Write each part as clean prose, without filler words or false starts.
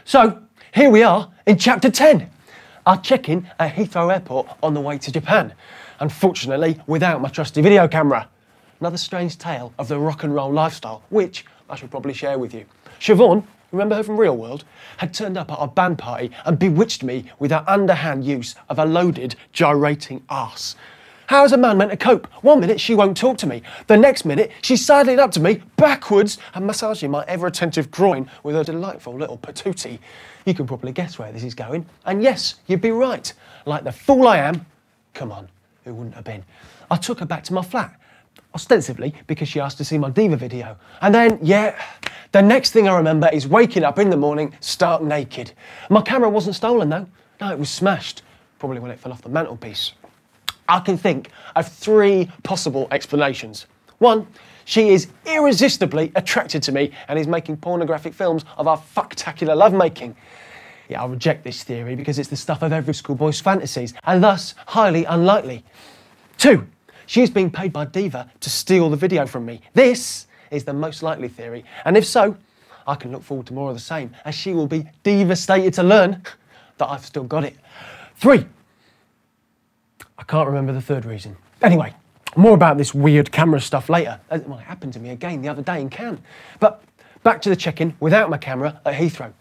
So, here we are in Chapter 10. Our check-in at Heathrow Airport on the way to Japan. Unfortunately, without my trusty video camera. Another strange tale of the rock and roll lifestyle, which I should probably share with you. Siobhan, remember her from Real World, had turned up at our band party and bewitched me with her underhand use of a loaded, gyrating arse. How is a man meant to cope? 1 minute she won't talk to me. The next minute she's sidling up to me backwards and massaging my ever-attentive groin with her delightful little patootie. You can probably guess where this is going. And yes, you'd be right. Like the fool I am, come on, who wouldn't have been? I took her back to my flat, ostensibly because she asked to see my diva video. And then, yeah, the next thing I remember is waking up in the morning stark naked. My camera wasn't stolen though. No, it was smashed. Probably when it fell off the mantelpiece. I can think of 3 possible explanations. 1, she is irresistibly attracted to me and is making pornographic films of our fucktacular lovemaking. Yeah, I reject this theory because it's the stuff of every schoolboy's fantasies and thus highly unlikely. 2, she is being paid by Diva to steal the video from me. This is the most likely theory, and if so, I can look forward to more of the same, as she will be devastated to learn that I've still got it. 3, I can't remember the 3rd reason. Anyway, more about this weird camera stuff later. Well, it happened to me again the other day in Cannes. But back to the check-in without my camera at Heathrow.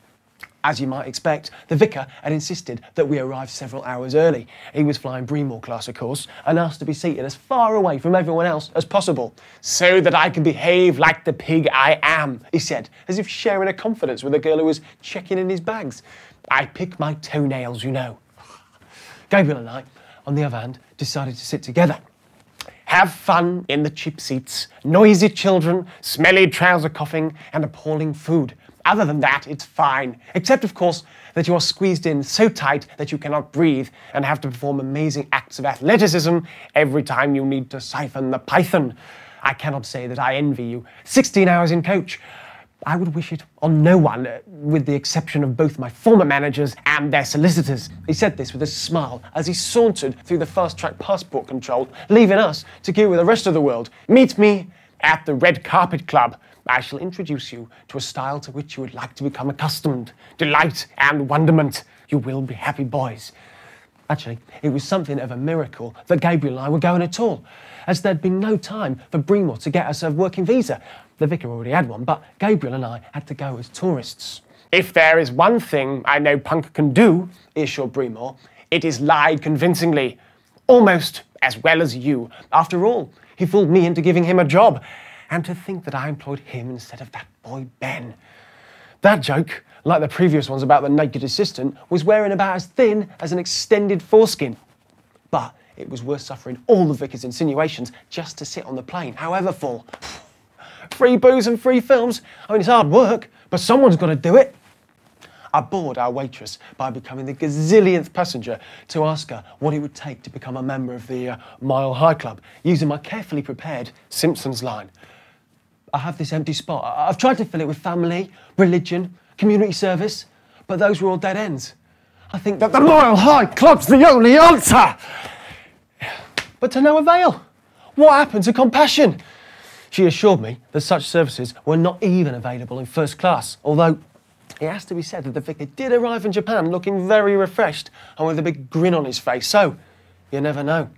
As you might expect, the vicar had insisted that we arrive several hours early. He was flying Breamore class, of course, and asked to be seated as far away from everyone else as possible. So that I can behave like the pig I am, he said, as if sharing a confidence with a girl who was checking in his bags. I pick my toenails, you know. Gabriel and I, on the other hand, decided to sit together. Have fun in the cheap seats, noisy children, smelly trouser coughing, and appalling food. Other than that, it's fine. Except, of course, that you are squeezed in so tight that you cannot breathe and have to perform amazing acts of athleticism every time you need to siphon the python. I cannot say that I envy you. 16 hours in coach. I would wish it on no one, with the exception of both my former managers and their solicitors. He said this with a smile as he sauntered through the fast-track passport control, leaving us to queue with the rest of the world. Meet me at the Red Carpet Club. I shall introduce you to a style to which you would like to become accustomed. Delight and wonderment. You will be happy boys. Actually, it was something of a miracle that Gabriel and I were going at all, as there'd been no time for Breamore to get us a working visa. The vicar already had one, but Gabriel and I had to go as tourists. If there is one thing I know punk can do, assured Breamore, it is lie convincingly. Almost as well as you. After all, he fooled me into giving him a job. And to think that I employed him instead of that boy Ben. That joke, like the previous ones about the naked assistant, was wearing about as thin as an extended foreskin. But it was worth suffering all the vicar's insinuations just to sit on the plane, however full. Free booze and free films. I mean, it's hard work, but someone's got to do it. I bored our waitress by becoming the gazillionth passenger to ask her what it would take to become a member of the Mile High Club, using my carefully prepared Simpsons line. I have this empty spot. I've tried to fill it with family, religion, community service, but those were all dead ends. I think that the Mile High Club's the only answer. But to no avail. What happened to compassion? She assured me that such services were not even available in first class, although it has to be said that the vicar did arrive in Japan looking very refreshed and with a big grin on his face, so you never know.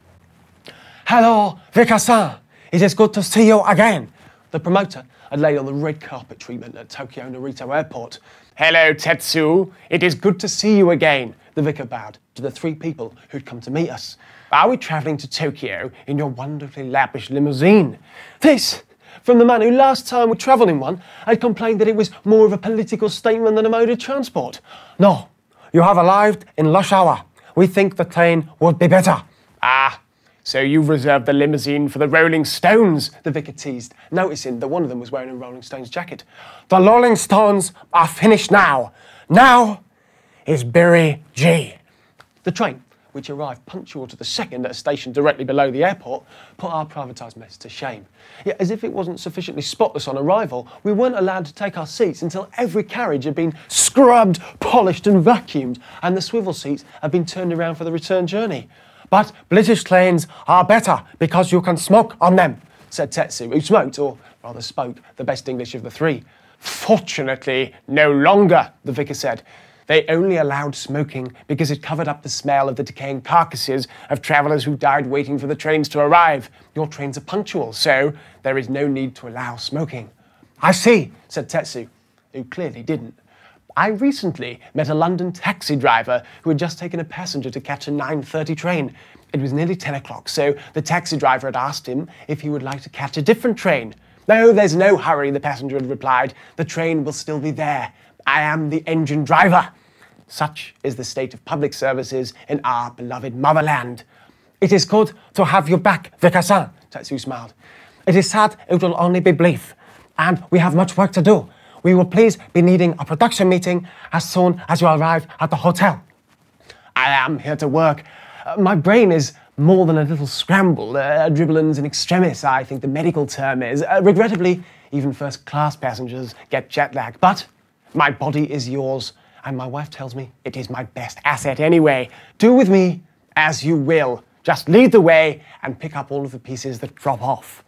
Hello, Vicar-san. It is good to see you again. The promoter had laid on the red carpet treatment at Tokyo Narita Airport. Hello, Tetsu. It is good to see you again. The vicar bowed to the 3 people who'd come to meet us. Are we travelling to Tokyo in your wonderfully lavish limousine? This, from the man who last time we travelled in one had complained that it was more of a political statement than a mode of transport. No, you have arrived in rush hour. We think the train would be better. Ah, so you've reserved the limousine for the Rolling Stones, the vicar teased, noticing that one of them was wearing a Rolling Stones jacket. The Rolling Stones are finished now. Now is Barry G. The train, which arrived punctual to the second at a station directly below the airport, put our privatised mess to shame. Yet, as if it wasn't sufficiently spotless on arrival, we weren't allowed to take our seats until every carriage had been scrubbed, polished and vacuumed, and the swivel seats had been turned around for the return journey. But British trains are better because you can smoke on them, said Tetsu, who smoked, or rather spoke, the best English of the 3. Fortunately, no longer, the vicar said. They only allowed smoking because it covered up the smell of the decaying carcasses of travellers who died waiting for the trains to arrive. Your trains are punctual, so there is no need to allow smoking. I see, said Tetsu, who clearly didn't. I recently met a London taxi driver who had just taken a passenger to catch a 9:30 train. It was nearly 10 o'clock, so the taxi driver had asked him if he would like to catch a different train. No, there's no hurry, the passenger had replied. The train will still be there. I am the engine driver. Such is the state of public services in our beloved motherland. It is good to have you back, Vicar-san, Tetsu smiled. It is sad it will only be brief, and we have much work to do. We will please be needing a production meeting as soon as you arrive at the hotel. I am here to work. My brain is more than a little scrambled, dribblins in extremis, I think the medical term is. Regrettably, even first-class passengers get jet lag, but my body is yours. And my wife tells me it is my best asset anyway. Do with me as you will. Just lead the way and pick up all of the pieces that drop off.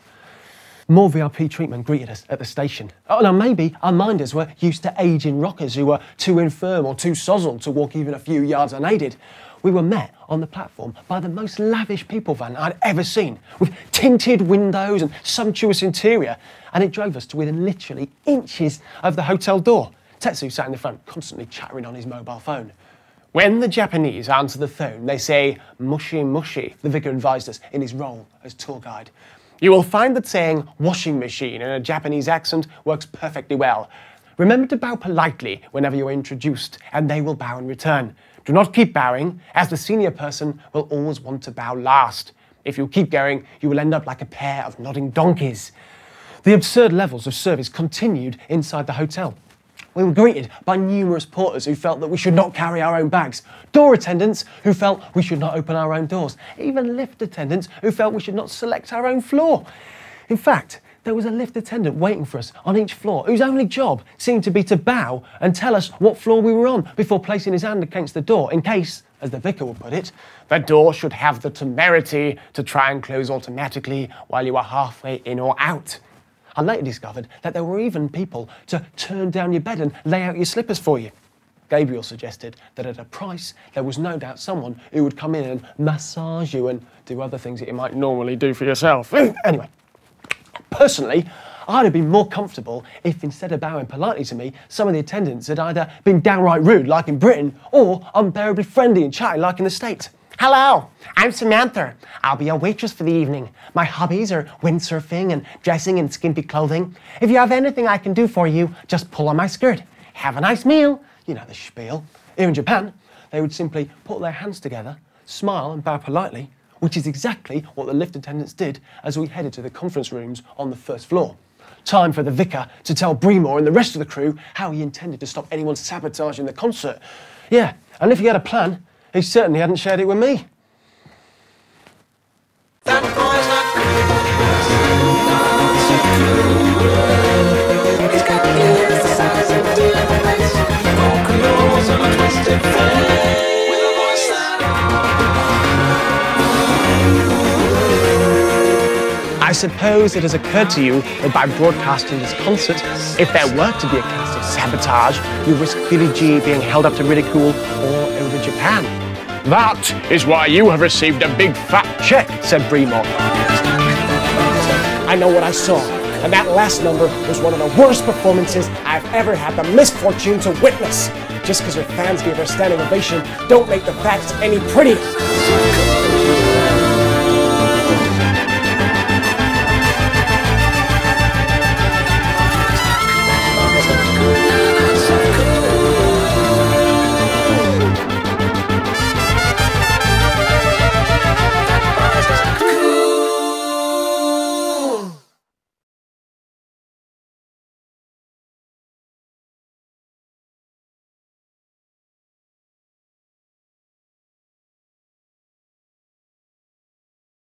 More VIP treatment greeted us at the station. Oh, now maybe our minders were used to aging rockers who were too infirm or too sozzled to walk even a few yards unaided. We were met on the platform by the most lavish people van I'd ever seen, with tinted windows and sumptuous interior, and it drove us to within literally inches of the hotel door. Tetsu sat in the front, constantly chattering on his mobile phone. When the Japanese answer the phone, they say, "mushi mushi," the vicar advised us in his role as tour guide. You will find that saying washing machine in a Japanese accent works perfectly well. Remember to bow politely whenever you are introduced, and they will bow in return. Do not keep bowing, as the senior person will always want to bow last. If you keep going, you will end up like a pair of nodding donkeys. The absurd levels of service continued inside the hotel. We were greeted by numerous porters who felt that we should not carry our own bags, door attendants who felt we should not open our own doors, even lift attendants who felt we should not select our own floor. In fact, there was a lift attendant waiting for us on each floor whose only job seemed to be to bow and tell us what floor we were on before placing his hand against the door in case, as the vicar would put it, the door should have the temerity to try and close automatically while you are halfway in or out. I later discovered that there were even people to turn down your bed and lay out your slippers for you. Gabriel suggested that at a price, there was no doubt someone who would come in and massage you and do other things that you might normally do for yourself. Anyway, personally, I'd have been more comfortable if instead of bowing politely to me, some of the attendants had either been downright rude, like in Britain, or unbearably friendly and chatty, like in the States. Hello, I'm Samantha. I'll be a waitress for the evening. My hobbies are windsurfing and dressing in skimpy clothing. If you have anything I can do for you, just pull on my skirt. Have a nice meal. You know the spiel. Here in Japan, they would simply put their hands together, smile and bow politely, which is exactly what the lift attendants did as we headed to the conference rooms on the first floor. Time for the vicar to tell Breemore and the rest of the crew how he intended to stop anyone sabotaging the concert. Yeah, and if he had a plan, he certainly hadn't shared it with me. That boy's not good. He's got ears the size of diamonds, vocals on a twisted face, with a voice that I suppose it has occurred to you that by broadcasting this concert, if there were to be a case of sabotage, you risk Billy G being held up to ridicule all over Japan. That is why you have received a big fat check, said Breemore. I know what I saw, and that last number was one of the worst performances I've ever had the misfortune to witness. Just because your fans gave her a standing ovation, don't make the facts any prettier.